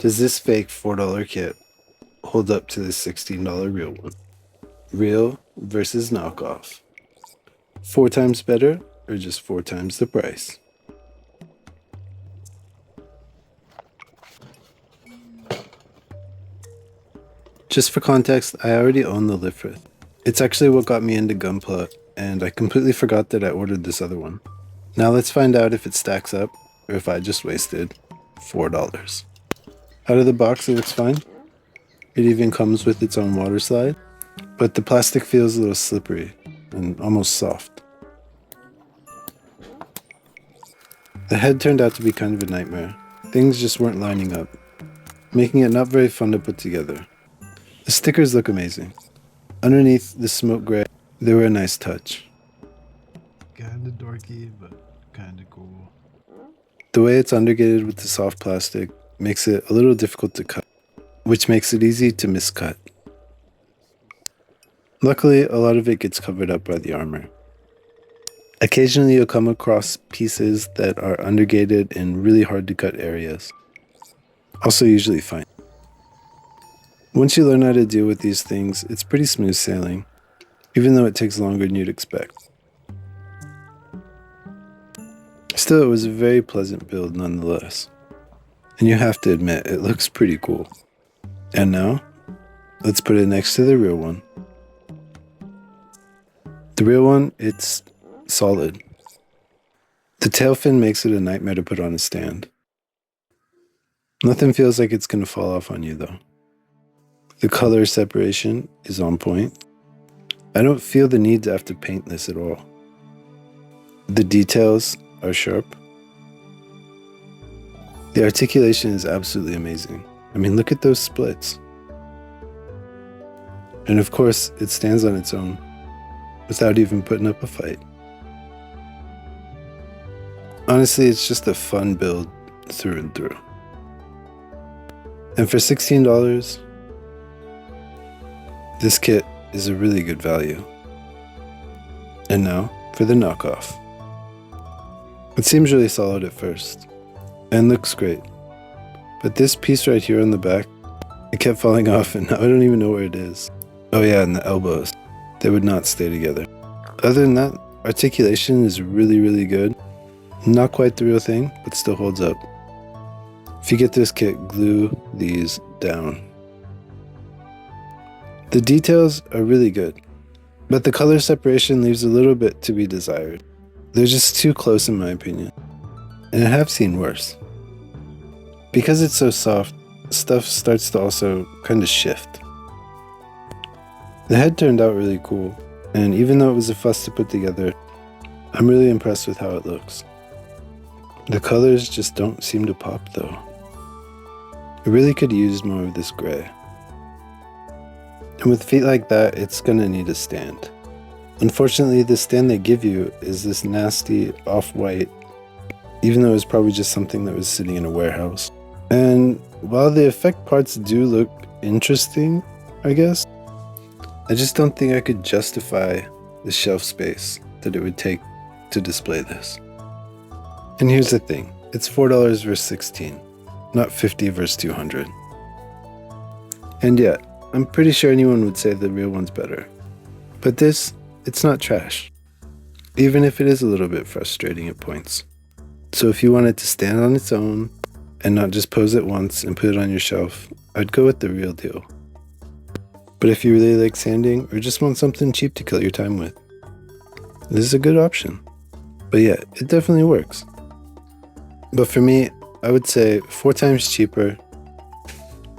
Does this fake $4 kit hold up to this $16 real one? Real versus knockoff. 4 times better or just 4 times the price? Just for context, I already own the Lfrith. It's actually what got me into Gunpla, and I completely forgot that I ordered this other one. Now let's find out if it stacks up or if I just wasted $4. Out of the box it looks fine. It even comes with its own water slide, but the plastic feels a little slippery and almost soft. The head turned out to be kind of a nightmare. Things just weren't lining up, making it not very fun to put together. The stickers look amazing. Underneath the smoke gray, they were a nice touch. Kinda dorky, but kinda cool. The way it's undergated with the soft plastic makes it a little difficult to cut, which makes it easy to miscut. Luckily, a lot of it gets covered up by the armor. Occasionally you'll come across pieces that are undergated in really hard to cut areas. Also usually fine. Once you learn how to deal with these things, it's pretty smooth sailing, even though it takes longer than you'd expect. Still, it was a very pleasant build nonetheless. And you have to admit, it looks pretty cool. And now, let's put it next to the real one. The real one, it's solid. The tail fin makes it a nightmare to put on a stand. Nothing feels like it's going to fall off on you though. The color separation is on point. I don't feel the need to have to paint this at all. The details are sharp. The articulation is absolutely amazing. I mean, look at those splits. And of course, it stands on its own, without even putting up a fight. Honestly, it's just a fun build through and through. And for $16, this kit is a really good value. And now for the knockoff. It seems really solid at first, and looks great. But this piece right here on the back, it kept falling off and now I don't even know where it is. Oh yeah, and the elbows. They would not stay together. Other than that, articulation is really good. Not quite the real thing, but still holds up. If you get this kit, glue these down. The details are really good, but the color separation leaves a little bit to be desired. They're just too close in my opinion, and I have seen worse. Because it's so soft, stuff starts to also kind of shift. The head turned out really cool, and even though it was a fuss to put together, I'm really impressed with how it looks. The colors just don't seem to pop though. I really could use more of this gray. And with feet like that, it's gonna need a stand. Unfortunately, the stand they give you is this nasty off-white, even though it's probably just something that was sitting in a warehouse. And while the effect parts do look interesting, I guess, I just don't think I could justify the shelf space that it would take to display this. And here's the thing, it's $4 versus $16, not $50 versus $200. And yet, I'm pretty sure anyone would say the real one's better. But this, it's not trash, even if it is a little bit frustrating at points. So if you want it to stand on its own and not just pose it once and put it on your shelf, I'd go with the real deal. But if you really like sanding or just want something cheap to kill your time with, this is a good option. But yeah, it definitely works. But for me, I would say 4 times cheaper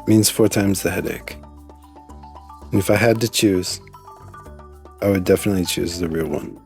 means 4 times the headache. And if I had to choose, I would definitely choose the real one.